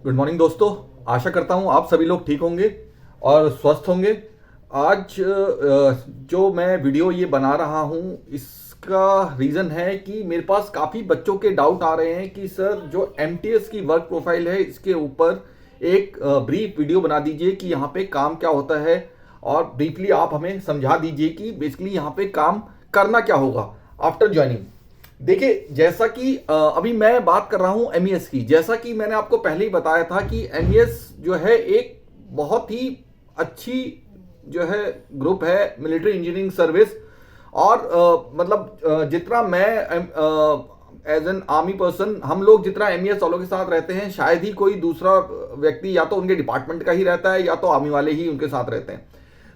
Good morning दोस्तों। आशा करता हूँ आप सभी लोग ठीक होंगे और स्वस्थ होंगे। आज जो मैं वीडियो ये बना रहा हूँ इसका रीज़न है कि मेरे पास काफ़ी बच्चों के डाउट आ रहे हैं कि सर जो एमटीएस की वर्क प्रोफाइल है इसके ऊपर एक ब्रीफ वीडियो बना दीजिए कि यहाँ पे काम क्या होता है और ब्रीफली आप हमें समझा दीजिए कि बेसिकली यहाँ पे काम करना क्या होगा आफ्टर ज्वाइनिंग। देखिए, जैसा कि अभी मैं बात कर रहा हूं एमईएस की। जैसा कि मैंने आपको पहले ही बताया था कि एमईएस जो है एक बहुत ही अच्छी जो है ग्रुप है, मिलिट्री इंजीनियरिंग सर्विस। और जितना मैं एज एन आर्मी पर्सन, हम लोग जितना एमईएस वालों के साथ रहते हैं शायद ही कोई दूसरा व्यक्ति या तो उनके डिपार्टमेंट का ही रहता है या तो आर्मी वाले ही उनके साथ रहते हैं।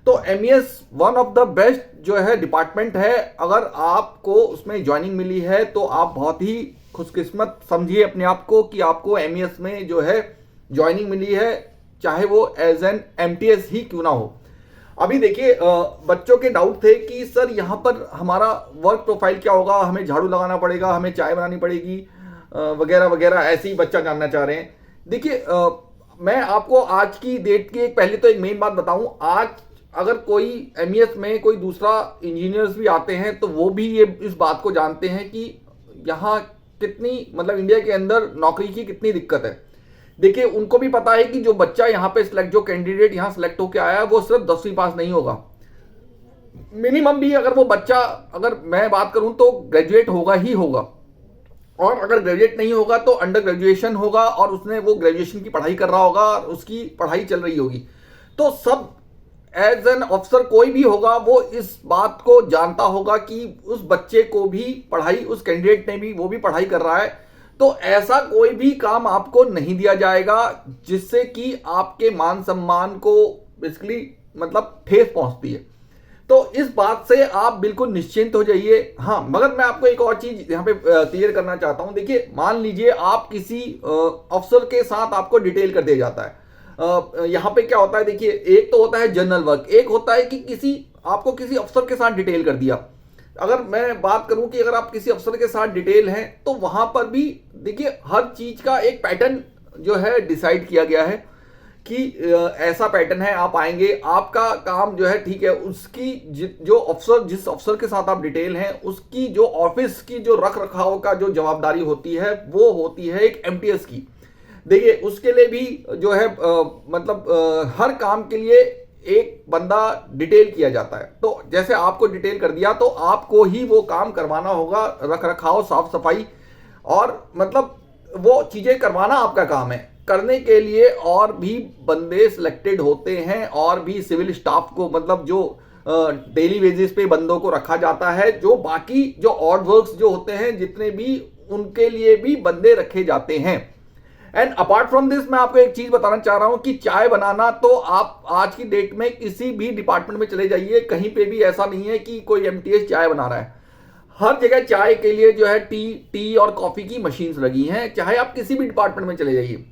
तो MES one of the best जो है डिपार्टमेंट है। अगर आपको उसमें ज्वाइनिंग मिली है तो आप बहुत ही खुशकिस्मत समझिए अपने आप को कि आपको एमईएस में जो है ज्वाइनिंग मिली है, चाहे वो एज एन एमटीएस ही क्यों ना हो। अभी देखिए, बच्चों के डाउट थे कि सर यहाँ पर हमारा वर्क प्रोफाइल क्या होगा, हमें झाड़ू लगाना पड़ेगा, हमें चाय बनानी पड़ेगी वगैरह वगैरह, ऐसे ही बच्चा जानना चाह रहे हैं। देखिए, मैं आपको आज की डेट की पहले तो एक मेन बात बताऊं। आज अगर कोई एमईएस में कोई दूसरा इंजीनियर्स भी आते हैं तो वो भी ये इस बात को जानते हैं कि यहाँ कितनी इंडिया के अंदर नौकरी की कितनी दिक्कत है। देखिए, उनको भी पता है कि जो बच्चा यहाँ पे सिलेक्ट, जो कैंडिडेट यहाँ सिलेक्ट होकर आया है वो सिर्फ 10वीं पास नहीं होगा, मिनिमम भी अगर वो बच्चा, अगर मैं बात करूं तो ग्रेजुएट होगा ही होगा। और अगर ग्रेजुएट नहीं होगा तो अंडर ग्रेजुएशन होगा और उसने वो ग्रेजुएशन की पढ़ाई कर रहा होगा और उसकी पढ़ाई चल रही होगी। तो सब एज एन ऑफिसर कोई भी होगा वो इस बात को जानता होगा कि उस बच्चे को भी पढ़ाई, उस कैंडिडेट ने भी, वो भी पढ़ाई कर रहा है। तो ऐसा कोई भी काम आपको नहीं दिया जाएगा जिससे कि आपके मान सम्मान को बेसिकली ठेस पहुंचती है। तो इस बात से आप बिल्कुल निश्चिंत हो जाइए। हाँ, मगर मैं आपको एक और चीज यहाँ पे क्लियर करना चाहता हूं। देखिए, मान लीजिए आप किसी अफसर के साथ आपको डिटेल कर दिया जाता है। यहाँ पे क्या होता है, देखिए, एक तो होता है जनरल वर्क, एक होता है कि आपको किसी अफसर के साथ डिटेल कर दिया। अगर मैं बात करूं कि अगर आप किसी अफसर के साथ डिटेल हैं तो वहां पर भी देखिए हर चीज का एक पैटर्न जो है डिसाइड किया गया है कि ऐसा पैटर्न है, आप आएंगे, आपका काम जो है, ठीक है, उसकी जो अफसर, जिस अफसर के साथ आप डिटेल हैं उसकी जो ऑफिस की जो रख रखाव का जो जवाबदारी होती है वो होती है एक एमटीएस की। देखिए, उसके लिए भी जो है हर काम के लिए एक बंदा डिटेल किया जाता है। तो जैसे आपको डिटेल कर दिया तो आपको ही वो काम करवाना होगा, रख रखाव, साफ सफाई, और वो चीजें करवाना आपका काम है। करने के लिए और भी बंदे सिलेक्टेड होते हैं और भी सिविल स्टाफ को, जो डेली बेसिस पे बंदों को रखा जाता है, जो बाकी जो ऑड वर्क्स जो होते हैं जितने भी, उनके लिए भी बंदे रखे जाते हैं। एंड अपार्ट फ्रॉम दिस, मैं आपको एक चीज बताना चाह रहा हूं कि चाय बनाना तो आप आज की डेट में किसी भी डिपार्टमेंट में चले जाइए, कहीं पे भी ऐसा नहीं है कि कोई एमटीएस चाय बना रहा है। हर जगह चाय के लिए जो है टी और कॉफी की मशीन्स लगी हैं। चाहे आप किसी भी डिपार्टमेंट में चले जाइए,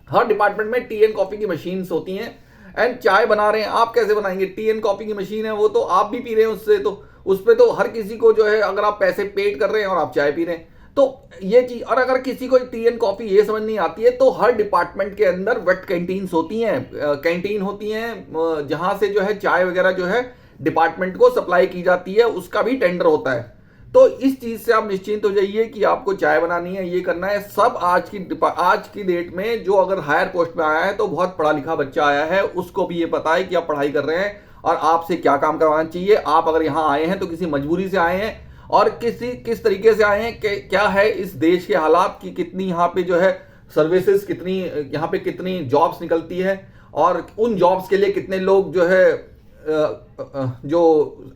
हर डिपार्टमेंट में टी एंड कॉफी की मशीन्स होती हैं। एंड चाय बना रहे हैं, आप कैसे बनाएंगे? टी एंड कॉफी की मशीन है, वो तो आप भी पी रहे हैं उससे, तो उस पर तो हर किसी को जो है, अगर आप पैसे पेड कर रहे हैं और आप चाय पी रहे हैं तो ये चीज। और अगर किसी को टी एंड कॉफी ये समझ नहीं आती है तो हर डिपार्टमेंट के अंदर वेट कैंटीन्स होती हैं, कैंटीन होती हैं, जहां से जो है चाय वगैरह जो है डिपार्टमेंट को सप्लाई की जाती है, उसका भी टेंडर होता है। तो इस चीज से आप निश्चिंत हो जाइए कि आपको चाय बनानी है, ये करना है सब। आज की डेट में जो अगर हायर पोस्ट में आया है तो बहुत पढ़ा लिखा बच्चा आया है, उसको भी ये पता है कि आप पढ़ाई कर रहे हैं और आपसे क्या काम करवाना चाहिए। आप अगर यहाँ आए हैं तो किसी मजबूरी से आए हैं और किस तरीके से आए हैं, क्या है इस देश के हालात की, कितनी यहाँ पे जो है सर्विसेज, कितनी यहाँ पे कितनी जॉब्स निकलती है और उन जॉब्स के लिए कितने लोग जो है जो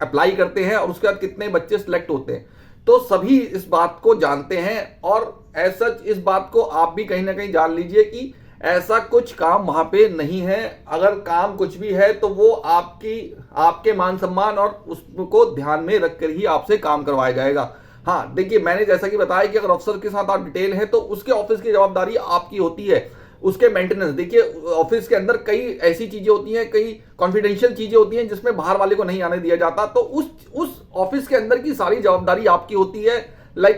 अप्लाई करते हैं और उसके बाद कितने बच्चे सिलेक्ट होते हैं। तो सभी इस बात को जानते हैं और एज सच इस बात को आप भी कहीं ना कहीं जान लीजिए कि ऐसा कुछ काम वहां पे नहीं है। अगर काम कुछ भी है तो वो आपके मान सम्मान और उसको ध्यान में रखकर ही आपसे काम करवाया जाएगा। हाँ, देखिए, मैंने जैसा कि बताया कि अगर अफसर के साथ आप डिटेल है तो उसके ऑफिस की जवाबदारी आपकी होती है, उसके मेंटेनेंस। देखिए, ऑफिस के अंदर कई ऐसी चीजें होती हैं, कई कॉन्फिडेंशियल चीजें होती हैं जिसमें बाहर वाले को नहीं आने दिया जाता। तो उस ऑफिस के अंदर की सारी जवाबदारी आपकी होती है।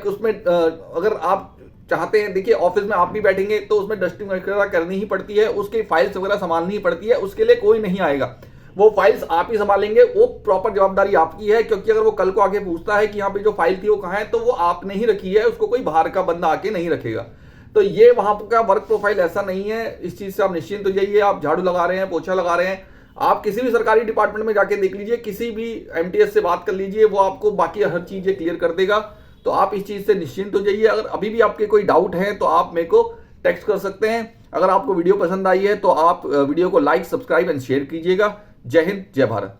उसमें अगर आप चाहते हैं, देखिए ऑफिस में आप भी बैठेंगे तो उसमें डस्टिंग वगैरह करनी ही पड़ती है, उसकी फाइल्स वगैरह संभालनी ही पड़ती है, उसके लिए कोई नहीं आएगा, वो फाइल्स आप ही संभालेंगे, वो प्रॉपर जवाबदारी आपकी है। क्योंकि अगर वो कल को आके पूछता है कि यहाँ पे जो फाइल थी वो कहाँ है, तो वो आपने ही रखी है, उसको कोई बाहर का बंदा आके नहीं रखेगा। तो ये वहां का वर्क प्रोफाइल ऐसा नहीं है, इस चीज से आप निश्चिंत हो जाइए। आप झाड़ू लगा रहे हैं, पोछा लगा रहे हैं, आप किसी भी सरकारी डिपार्टमेंट में जाके देख लीजिए, किसी भी एमटीएस से बात कर लीजिए, वो आपको बाकी हर चीजें क्लियर कर देगा। तो आप इस चीज से निश्चिंत हो जाइए। अगर अभी भी आपके कोई डाउट है तो आप मेरे को टेक्स्ट कर सकते हैं। अगर आपको वीडियो पसंद आई है तो आप वीडियो को लाइक, सब्सक्राइब एंड शेयर कीजिएगा। जय हिंद, जय भारत।